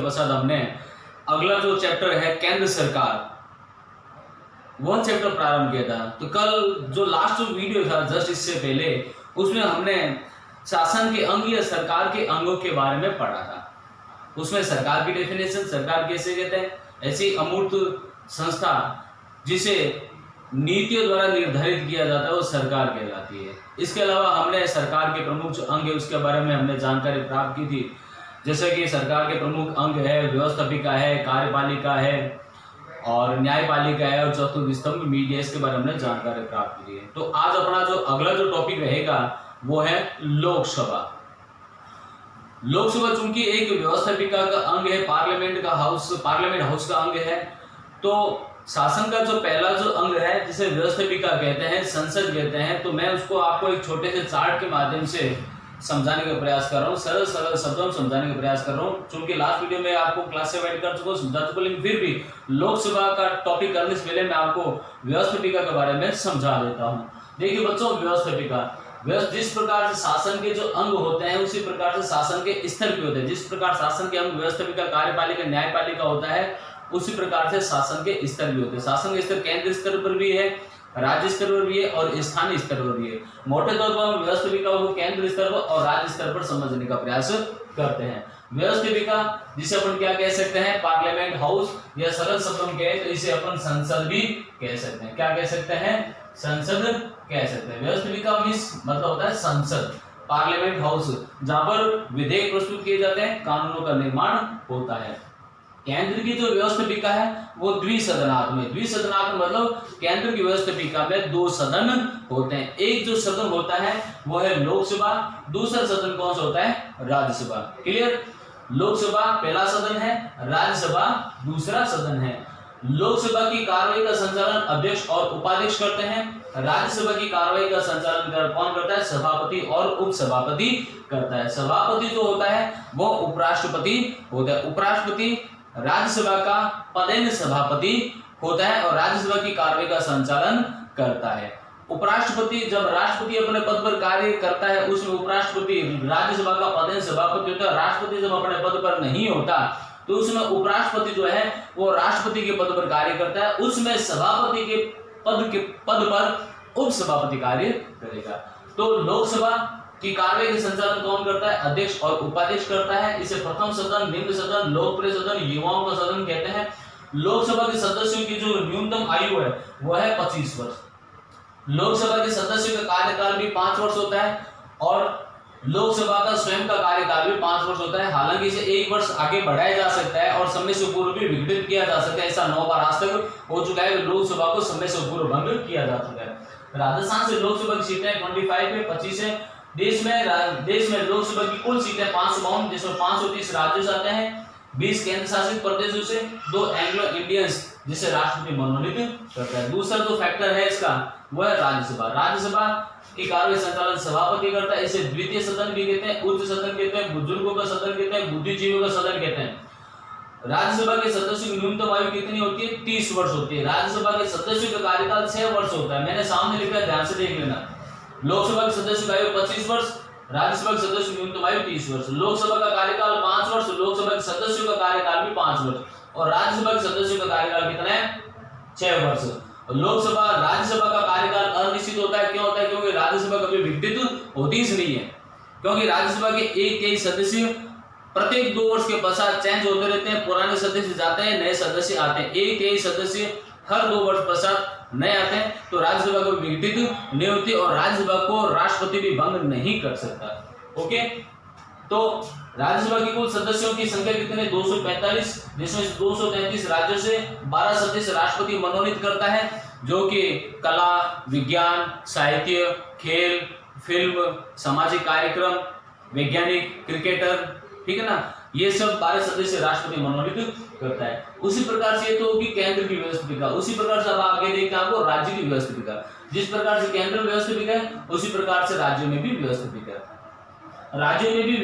पश्चात हमने अगला जो चैप्टर है केंद्र सरकार, वह चैप्टर प्रारंभ किया था। तो कल जो लास्ट जो वीडियो था जस्ट इससे पहले, उसमें हमने शासन के अंग या सरकार के अंगों के बारे में पढ़ा था। उसमें सरकार की डेफिनेशन, सरकार कैसे कहते हैं, ऐसी अमूर्त संस्था जिसे नीतियों द्वारा निर्धारित किया जाता है वो सरकार कहलाती है। इसके अलावा हमने सरकार के प्रमुख जो अंग है उसके बारे में हमने जानकारी प्राप्त की थी, जैसे कि सरकार के प्रमुख अंग है व्यवस्थापिका है, कार्यपालिका है और न्यायपालिका है और चतुर्थ स्तंभ मीडिया, इसके बारे में हमने जानकारी प्राप्त की है। तो आज अपना जो अगला जो टॉपिक रहेगा वो है लोकसभा। लोकसभा चूंकि एक व्यवस्थापिका का अंग है, पार्लियामेंट हाउस का अंग है, तो शासन का जो पहला जो अंग है जिसे व्यवस्थापिका कहते हैं, संसद कहते हैं, तो मैं उसको आपको एक छोटे से चार्ट के माध्यम से समझाने का प्रयास कर रहा हूँ, सरल शब्दों में समझाने का प्रयास कर रहा हूँ। चूंकि लास्ट वीडियो में आपको क्लास से कर चुका हूँ, समझा चुका, लेकिन फिर भी लोकसभा का टॉपिक करने से पहले मैं आपको व्यवस्थापिका के बारे में समझा देता हूँ। देखिए बच्चों, व्यवस्थापिका जिस प्रकार से शासन के जो अंग होते हैं उसी प्रकार से शासन के स्तर भी होते हैं। जिस प्रकार शासन के अंग व्यवस्थापिका, कार्यपालिका, न्यायपालिका होता है, उसी प्रकार से शासन के स्तर भी होते हैं। शासन के स्तर केंद्र स्तर पर भी है, राज्य स्तर पर भी है और स्थानीय स्तर पर भी है। मोटे तौर पर हम व्यवस्थापिका को केंद्र स्तर पर और राज्य स्तर पर समझने का प्रयास करते हैं। व्यवस्थापिका जिसे अपन क्या कह सकते हैं, पार्लियामेंट हाउस, या सरल शब्दों में कहें तो इसे अपन संसद भी कह सकते हैं। क्या कह सकते हैं? संसद कह सकते हैं। व्यवस्थापिका मींस मतलब होता है संसद, पार्लियामेंट हाउस, जहां पर विधेयक प्रस्तुत किए जाते हैं, कानूनों का निर्माण होता है। केंद्र की जो व्यवस्थापिका है वो द्विसदनात्मक मतलब केंद्र की व्यवस्थापिका में दो सदन होते हैं। एक जो सदन होता है वो है लोकसभा, दूसरा सदन कौन सा होता है? राज्यसभा। क्लियर? लोकसभा पहला सदन है, राज्यसभा दूसरा सदन है। लोकसभा की कार्रवाई का संचालन अध्यक्ष और उपाध्यक्ष करते हैं। राज्यसभा की कार्रवाई का संचालन कौन करता है? सभापति और उपसभापति करता है। सभापति जो होता है वो उपराष्ट्रपति होता है। उपराष्ट्रपति राज्यसभा का पदेन सभापति होता है और राज्यसभा की कार्रवाई का संचालन करता है। उपराष्ट्रपति, जब राष्ट्रपति अपने पद पर कार्य करता है उसमें उपराष्ट्रपति राज्यसभा का पदेन सभापति होता है। राष्ट्रपति जब अपने पद पर नहीं होता तो उसमें उपराष्ट्रपति जो है वो राष्ट्रपति के पद पर कार्य करता है, उसमें सभापति के पद पर उपसभापति कार्य करेगा। तो लोकसभा की कार्रवाई का संचालन कौन करता है? अध्यक्ष और उपाध्यक्ष करता है। इसे प्रथम सदन, निम्न सदन, लोकप्रिय सदन, युवाओं का सदन कहते हैं। लोकसभा के सदस्यों की जो न्यूनतम आयु है वो है 25 वर्ष। लोकसभा के सदस्यों का कार्यकाल भी 5 वर्ष होता है और लोकसभा का स्वयं का कार्यकाल भी 5 वर्ष होता है। हालांकि इसे 1 वर्ष आगे बढ़ाया जा सकता है और समय से पूर्व भी विघटित किया जा सकता है। ऐसा 9 बार आज तक हो चुका है। लोकसभा को समय से पूर्व भंग किया जा चुका है। राजस्थान से लोकसभा की सीटें 25 में 25 है। देश में लोकसभा की कुल सीटें 552, जिसमें 530 राज्यों से आते हैं, 20 केंद्र शासित प्रदेशों से, 2 एंग्लो इंडियंस जिसे राष्ट्रपति मनोनीत करता है। दूसरा जो फैक्टर है इसका वो है राज्यसभा। राज्यसभा की कार्य संचालन सभापति करता है। इसे द्वितीय सदन भी कहते हैं, उच्च सदन कहते हैं, बुजुर्गों का सदन कहते हैं, बुद्धिजीवियों का सदन कहते हैं। राज्यसभा के सदस्यों की न्यूनतम आयु कितनी होती है? 30 वर्ष होती है। राज्यसभा के सदस्यों का कार्यकाल 6 वर्ष होता है। मैंने सामने लिखा है, ध्यान से देख लेना। लोकसभा के सदस्यों की आयु 25 वर्ष, राज्यसभा के सदस्यों की न्यूनतम आयु 30 वर्ष। लोकसभा का कार्यकाल 5 वर्ष, लोकसभा के सदस्यों का कार्यकाल भी 5 वर्ष और राज्यसभा के सदस्यों का कार्यकाल कितना है? 6 वर्ष। राज्यसभा का कार्यकाल अनिश्चित होता है। क्यों होता है? क्योंकि राज्यसभा कभी विघटित होती ही नहीं है, क्योंकि राज्यसभा के 1-3 सदस्य प्रत्येक 2 वर्ष के पश्चात चेंज होते रहते हैं। पुराने सदस्य जाते हैं, नए सदस्य आते हैं। 1-3 सदस्य हर 2 वर्ष पश्चात नए आते हैं। तो राज्यसभा को विघटित नहीं होती और राज्यसभा को राष्ट्रपति भी भंग नहीं कर सकता। ओके, तो राज्यसभा की कुल सदस्यों की संख्या कितनी? 245, जिसमें 233 राज्यों से 12 सदस्य राष्ट्रपति मनोनीत करता है, जो कि कला, विज्ञान, साहित्य, खेल, फिल्म, सामाजिक कार्यक्रम, वैज्ञानिक, क्रिकेटर, ठीक है ना, ये सब 12 सदस्य राष्ट्रपति मनोनीत करता है। उसी प्रकार से ये तो होगी केंद्र की व्यवस्थापिका। उसी प्रकार से अब आगे देखते हैं आपको राज्य की व्यवस्थापिका। जिस प्रकार से केंद्र में व्यवस्थापिका है उसी प्रकार से राज्यों में भी व्यवस्थापिका है। राज्यों में भी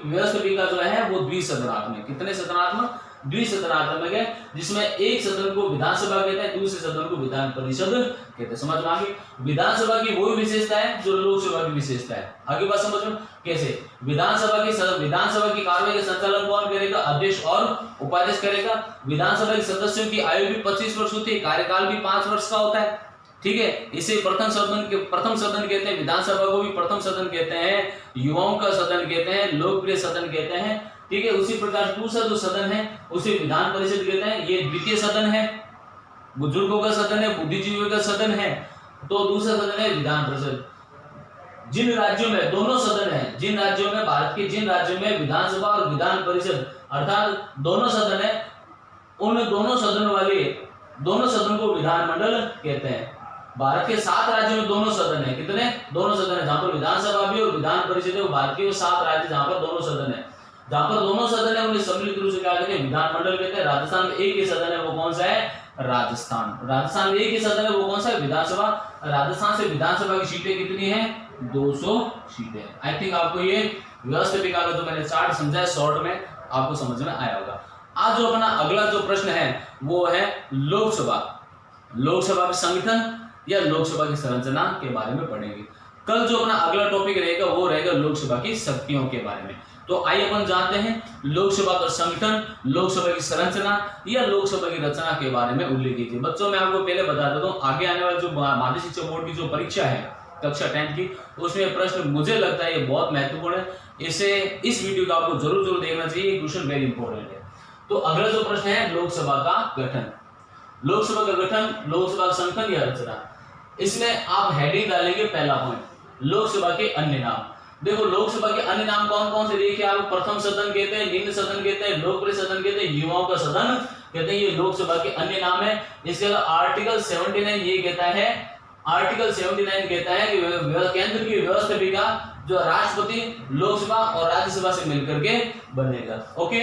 व्यवस्थापिका जो है वो द्विसदनात्मक। कितने सदनात्मक? द्विसदनात्मक है, जिसमें एक सदन को विधानसभा कहते हैं, दूसरे सदन को विधान परिषद कहते हैं। समझ में आ गई? विधानसभा की वही विशेषता है जो लोकसभा की विशेषता है। आगे बात समझ में कैसे? विधानसभा की कार्रवाई का संचालन कौन करेगा? अध्यक्ष और उपाध्यक्ष करेगा। विधानसभा के सदस्यों की आयु भी 25 वर्ष होती है, कार्यकाल भी 5 वर्ष का होता है। ठीक है, इसे प्रथम सदन कहते हैं। विधानसभा को भी प्रथम सदन कहते हैं, युवाओं का सदन कहते हैं, लोकप्रिय सदन कहते हैं। ठीक है, उसी प्रकार दूसरा जो सदन है उसे विधान परिषद कहते हैं। ये द्वितीय सदन है, बुजुर्गों का सदन है, बुद्धिजीवियों का सदन है। तो दूसरा सदन है विधान परिषद। जिन राज्यों में दोनों सदन है, भारत के जिन राज्यों में विधानसभा और विधान परिषद अर्थात दोनों सदन है, उन दोनों सदन को विधानमंडल कहते हैं। भारत के 7 राज्यों में दोनों सदन है। कितने? दोनों सदन है। जहां पर विधानसभा भी और विधान परिषद है, वो भारत के 7 राज्य जहां पर दोनों सदन है। जहां पर दोनों सदन है उन्हें सम्मिलित रूप से क्या कहते हैं? विधानमंडल कहते हैं। राजस्थान में एक ही सदन है, वो कौन सा है? राजस्थान में एक ही सदन है, वो कौन सा है? विधानसभा। राजस्थान से विधानसभा की सीटें कितनी है? 200 सीटें। आई थिंक आपको ये व्यवस्थापिका का जो मैंने चार्ट समझाया शॉर्ट में आपको समझ में आया होगा। आज जो अपना अगला जो प्रश्न है वो है लोकसभा का संगठन या लोकसभा की संरचना के बारे में पढ़ेंगे। कल जो अपना अगला टॉपिक रहेगा वो रहेगा लोकसभा की शक्तियों के बारे में। तो आइए अपन जानते हैं लोकसभा का संगठन, लोकसभा की संरचना या लोकसभा की रचना के बारे में उल्लेख कीजिए। बच्चों मैं आपको पहले बता देता हूँ, आगे आने वाली जो माध्यमिक शिक्षा बोर्ड की जो परीक्षा है कक्षा 10 की, उसमें प्रश्न मुझे लगता है ये बहुत महत्वपूर्ण है। इस वीडियो को आपको जरूर देखना चाहिए, क्वेश्चन वेरी इंपॉर्टेंट है। तो अगला जो प्रश्न है लोकसभा का गठन, लोकसभा का संगठन या रचना। इसमें आप हेडिंग डालेंगे पहला पॉइंट लोकसभा के अन्य नाम। देखो लोकसभा के अन्य नाम कौन कौन से देखिए आप। प्रथम सदन कहते हैं, निम्न सदन कहते हैं, लोकप्रिय सदन कहते हैं, युवाओं का सदन कहते हैं। ये लोकसभा के अन्य नाम है। इसके अलावा आर्टिकल 79 ये कहता है, कि केंद्र की व्यवस्थापिका जो राष्ट्रपति, लोकसभा और राज्यसभा से मिलकर के बनेगा। ओके,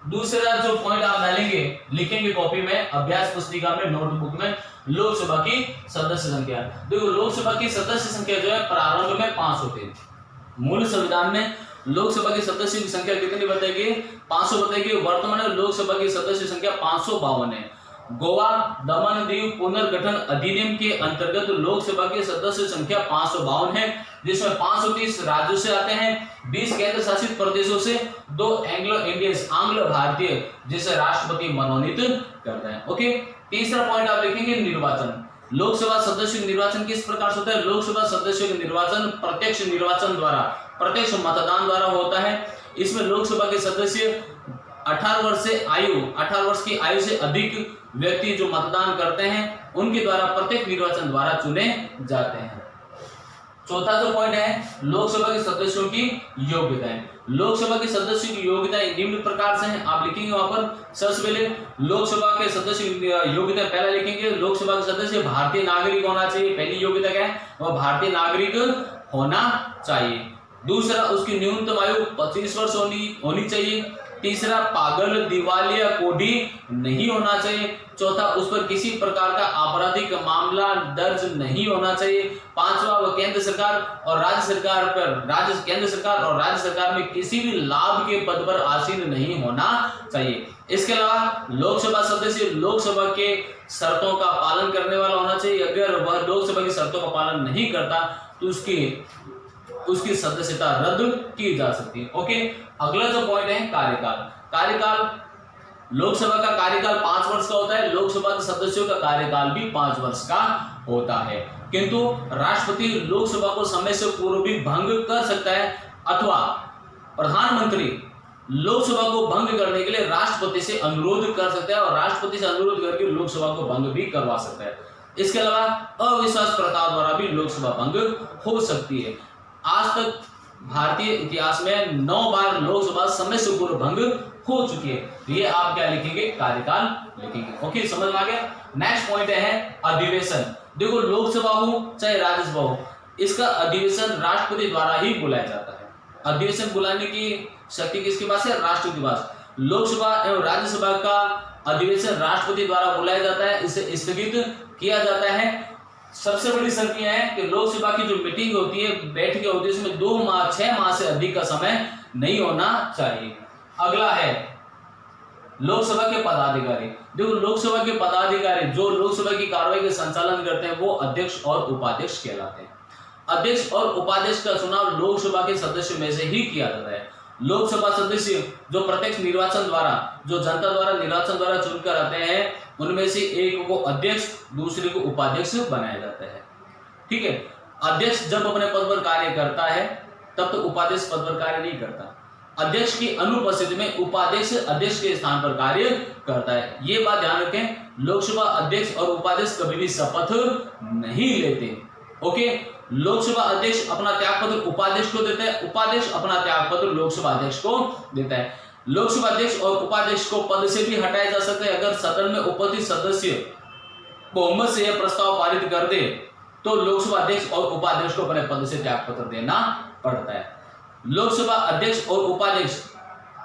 दूसरा जो पॉइंट आप डालेंगे, लिखेंगे कॉपी में, अभ्यास पुस्तिका में, नोटबुक में, लोकसभा की सदस्य संख्या। देखो लोकसभा की सदस्य संख्या जो है प्रारंभ में 5 होती है। मूल संविधान में लोकसभा के सदस्यों की संख्या कितनी बताएगी? 500 बताएगी। वर्तमान में लोकसभा की सदस्य संख्या 552 है। गोवा, दमन दीव पुनर्गठन अधिनियम के अंतर्गत लोकसभा की सदस्य संख्या 552 है, जिसमें 530 राज्यों से आते हैं, 20 केंद्र शासित प्रदेशों से, 2 एंग्लो इंडियंस आंग्ल भारतीय जिसे राष्ट्रपति मनोनीत करते हैं। ओके, तीसरा पॉइंट आप लिखेंगे निर्वाचन। लोकसभा सदस्यों का निर्वाचन किस प्रकार से होता है? लोकसभा सदस्यों का निर्वाचन प्रत्यक्ष निर्वाचन द्वारा, प्रत्यक्ष मतदान द्वारा होता है। इसमें लोकसभा के सदस्य 18 वर्ष की आयु से अधिक व्यक्ति जो मतदान करते हैं उनके द्वारा प्रत्येक निर्वाचन द्वारा चुने जाते हैं। चौथा जो पॉइंट है लोकसभा के सदस्यों की योग्यताएं। लोकसभा के सदस्यों की योग्यताएं निम्न प्रकार से हैं, आप लिखेंगे वहां पर। सबसे पहले लोकसभा के सदस्य योग्यता पहला लिखेंगे, लोकसभा के सदस्य भारतीय नागरिक होना चाहिए। पहली योग्यता क्या है? वह भारतीय नागरिक होना चाहिए। दूसरा, उसकी न्यूनतम आयु 25 वर्ष होनी चाहिए। तीसरा, पागल, दिवालिया, कोढ़ी नहीं होना चाहिए। चौथा, उस पर किसी प्रकार का आपराधिक मामला दर्ज नहीं होना चाहिए। पांचवा, वह केंद्र सरकार और राज्य सरकार में किसी भी लाभ के पद पर आसीन नहीं होना चाहिए। इसके अलावा लोकसभा सदस्य लोकसभा के शर्तों का पालन करने वाला होना चाहिए। अगर वह लोकसभा की शर्तों का पालन नहीं करता तो उसकी सदस्यता रद्द की जा सकती है। ओके, अगला जो पॉइंट है कार्यकाल। लोकसभा का कार्यकाल 5 वर्ष का होता है। लोकसभा के सदस्यों का कार्यकाल भी 5 वर्ष का होता है, किंतु राष्ट्रपति लोकसभा को समय से पूर्व भी भंग कर सकता है, अथवा प्रधानमंत्री लोकसभा को भंग करने के लिए राष्ट्रपति से अनुरोध कर सकता है और राष्ट्रपति से अनुरोध करके लोकसभा को भंग भी करवा सकता है। इसके अलावा अविश्वास प्रस्ताव द्वारा भी लोकसभा भंग हो सकती है। आज तक भारतीय इतिहास में 9 बार लोकसभा समय से पूर्व भंग हो चुकी है। ये आप क्या लिखेंगे? कार्यकाल लिखेंगे। ओके, समझ में आ गया। नेक्स्ट पॉइंट है अधिवेशन। देखो लोकसभा हो चाहे राज्यसभा हो, इसका अधिवेशन राष्ट्रपति द्वारा ही बुलाया जाता है। अधिवेशन बुलाने की शक्ति किसके पास है? राष्ट्रपति के पास। लोकसभा एवं राज्यसभा का अधिवेशन राष्ट्रपति द्वारा बुलाया जाता है, इसे स्थगित किया जाता है। सबसे बड़ी शर्त यह है कि लोकसभा की जो मीटिंग होती है, बैठकें होती है, उसमें 2 माह 6 माह से अधिक का समय नहीं होना चाहिए। अगला है लोकसभा के पदाधिकारी, देखो लोकसभा के पदाधिकारी जो लोकसभा की कार्रवाई के संचालन करते हैं वो अध्यक्ष और उपाध्यक्ष कहलाते हैं। अध्यक्ष और उपाध्यक्ष का चुनाव लोकसभा के सदस्यों में से ही किया जाता है। लोकसभा सदस्य जो प्रत्यक्ष निर्वाचन द्वारा, जो जनता द्वारा निर्वाचन द्वारा चुनकर आते हैं, उनमें से एक को अध्यक्ष, दूसरे को उपाध्यक्ष बनाया जाता है। ठीक है, अध्यक्ष जब अपने पद पर कार्य करता है तब तो उपाध्यक्ष पद पर कार्य नहीं करता। अध्यक्ष की अनुपस्थिति में उपाध्यक्ष अध्यक्ष के स्थान पर कार्य करता है। ये बात ध्यान रखें, लोकसभा अध्यक्ष और उपाध्यक्ष कभी भी शपथ नहीं लेते। ओके, लोकसभा अध्यक्ष अपना त्यागपत्र उपाध्यक्ष को देता है, उपाध्यक्ष अपना त्यागपत्र लोकसभा अध्यक्ष को देता है। लोकसभा अध्यक्ष और उपाध्यक्ष को पद से भी हटाया जा सकता है अगर सदन में उपस्थित सदस्य बहुमत से यह प्रस्ताव पारित कर दे तो लोकसभा अध्यक्ष और उपाध्यक्ष को अपने पद से त्यागपत्र देना पड़ता है। लोकसभा अध्यक्ष और उपाध्यक्ष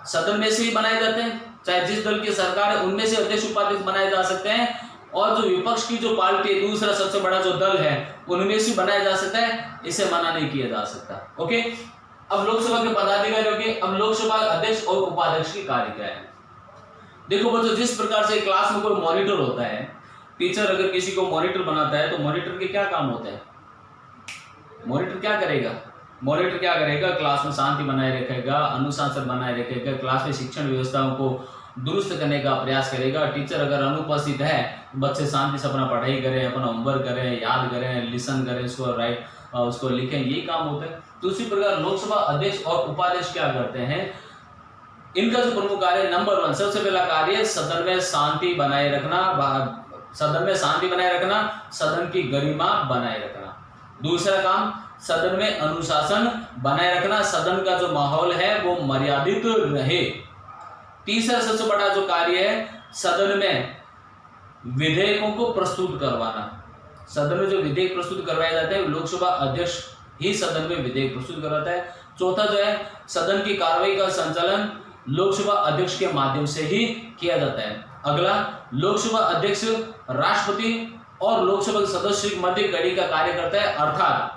सदन में से ही बनाए जाते हैं, चाहे जिस दल की सरकार है उनमें से अध्यक्ष उपाध्यक्ष बनाए जा सकते हैं, और जो विपक्ष की जो पार्टी है, दूसरा सबसे बड़ा जो दल है, उनमें से बनाया जा सकता है, इसे मना नहीं किया जा सकता। ओके, अब लोकसभा के पदाधिकारी हो गए। अब लोकसभा अध्यक्ष और उपाध्यक्ष की कार्य क्या है? देखो बच्चों, जिस प्रकार से क्लास में कोई मॉनिटर होता है, टीचर अगर किसी को मॉनिटर बनाता है तो मॉनिटर के क्या काम होते हैं? मॉनिटर क्या करेगा? मॉनिटर क्या करेगा? क्लास में शांति बनाए रखेगा, अनुशासन बनाए रखेगा, क्लास में शिक्षण व्यवस्थाओं को दुरुस्त करने का प्रयास करेगा। टीचर अगर अनुपस्थित है, बच्चे शांति से अपना पढ़ाई करें, अपना होमवर्क करें, याद करें, लिसन करें, उसको राइट उसको लिखें, यही काम होता है। तो उसी प्रकार लोकसभा अध्यक्ष और उपाध्यक्ष क्या करते हैं? इनका जो प्रमुख कार्य, नंबर 1 सबसे पहला कार्य सदन में शांति बनाए रखना, सदन में शांति बनाए रखना, सदन की गरिमा बनाए रखना। दूसरा काम सदन में अनुशासन बनाए रखना, सदन का जो माहौल है वो मर्यादित रहे। तीसरा सबसे बड़ा जो कार्य है, सदन में विधेयकों को प्रस्तुत करवाना। सदन में जो विधेयक प्रस्तुत करवाए जाते हैं लोकसभा अध्यक्ष ही सदन में विधेयक प्रस्तुत करवाता है। चौथा जो है, सदन की कार्रवाई का संचालन लोकसभा अध्यक्ष के माध्यम से ही किया जाता है। अगला, लोकसभा अध्यक्ष राष्ट्रपति और लोकसभा सदस्य के मध्य कड़ी का कार्य करता है, अर्थात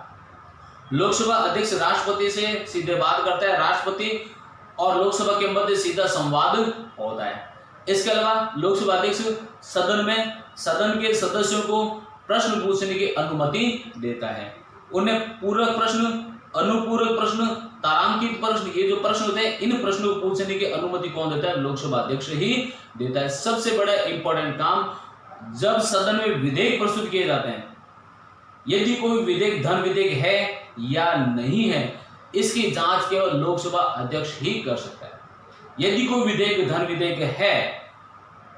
लोकसभा अध्यक्ष राष्ट्रपति से सीधे बात करता है, राष्ट्रपति और लोकसभा के मध्य सीधा संवाद होता है। इसके अलावा लोकसभा अध्यक्ष सदन में सदन के सदस्यों को प्रश्न पूछने की अनुमति देता है। उन्हें पूरक प्रश्न, अनुपूरक प्रश्न, तारांकित प्रश्न, ये जो प्रश्न होते हैं, इन प्रश्नों को पूछने की अनुमति कौन देता है? लोकसभा अध्यक्ष ही देता है। सबसे बड़ा इंपॉर्टेंट काम, जब सदन में विधेयक प्रस्तुत किए जाते हैं, यदि कोई विधेयक धन विधेयक है या नहीं है, इसकी जांच केवल लोकसभा अध्यक्ष ही कर सकता है। यदि कोई विधेयक धन विधेयक है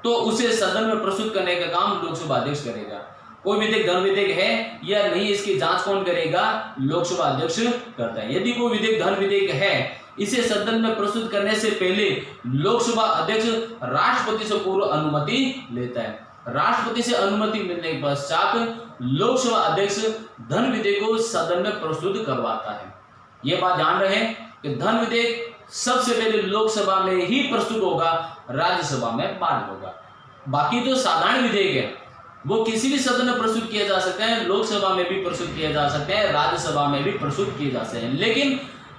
तो उसे सदन में प्रस्तुत करने का काम लोकसभा अध्यक्ष करेगा। कोई विधेयक धन विधेयक है या नहीं, इसकी जांच कौन करेगा? लोकसभा अध्यक्ष करता है। यदि कोई विधेयक धन विधेयक है, इसे सदन में प्रस्तुत करने से पहले लोकसभा अध्यक्ष राष्ट्रपति से पूर्व अनुमति लेता है। राष्ट्रपति से अनुमति मिलने के पश्चात लोकसभा अध्यक्ष धन विधेयक को सदन में प्रस्तुत करवाता है। यह बात ध्यान रहे कि धन विधेयक सबसे पहले लोकसभा में ही प्रस्तुत होगा, राज्यसभा में बाद होगा। बाकी जो साधारण विधेयक है वो किसी भी सदन में प्रस्तुत किया जा सकता है, लोकसभा में भी प्रस्तुत किया जा सकता है, राज्यसभा में भी प्रस्तुत किए जा सकते हैं। लेकिन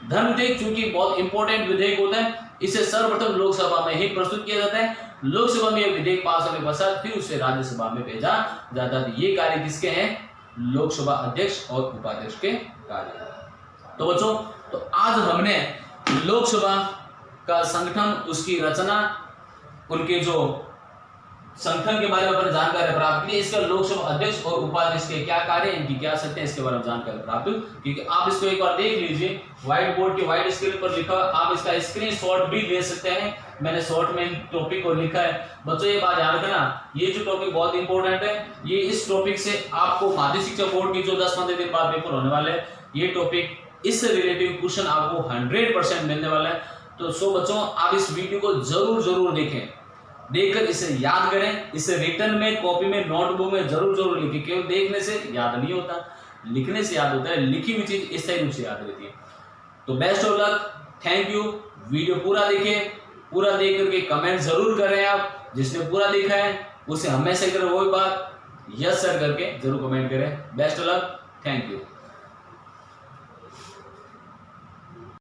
धन विधेयक चूंकि बहुत इंपॉर्टेंट विधेयक होता है, इसे सर्वप्रथम लोकसभा में ही प्रस्तुत किया जाता है। लोकसभा में विधेयक पास होने के पश्चात फिर उसे राज्यसभा में भेजा जाता है। ये कार्य किसके हैं? लोकसभा अध्यक्ष और उपाध्यक्ष के कार्य। तो बच्चों, तो आज हमने लोकसभा का संगठन, उसकी रचना, उनके जो संगठन के बारे में अपने जानकारी प्राप्त की। इसका लोकसभा अध्यक्ष और उपाध्यक्ष के क्या कार्य, इनकी क्या सकते हैं, इसके बारे में जानकारी प्राप्त, क्योंकि आप इसको एक बार देख लीजिए, व्हाइट बोर्ड के व्हाइट स्क्रीन पर लिखा, आप इसका स्क्रीनशॉट भी ले सकते हैं। मैंने शॉर्ट में टॉपिक को लिखा है। बच्चों ये बात याद रखना, ये जो टॉपिक बहुत इंपॉर्टेंट है, ये इस टॉपिक से आपको माध्यमिक शिक्षा बोर्ड की जो 10-15 दिन बाद पेपर होने वाले हैं, ये टॉपिक इससे रिलेटिव क्वेश्चन आपको 100% मिलने वाला है। तो सो बच्चों, आप इस वीडियो को जरूर देखें, देखकर इसे याद करें, इसे रिटर्न में, कॉपी में, नोटबुक में जरूर लिखें। केवल देखने से याद नहीं होता, लिखने से याद होता है। लिखी हुई चीज स्थायी रूप से याद रहती है। तो best of luck, thank you. Video पूरा देखें, पूरा देख करके कमेंट जरूर करें। आप जिसने पूरा देखा है उसे हमेशा करें वही बात, यस सर करके जरूर कमेंट करें। Best of luck, thank you.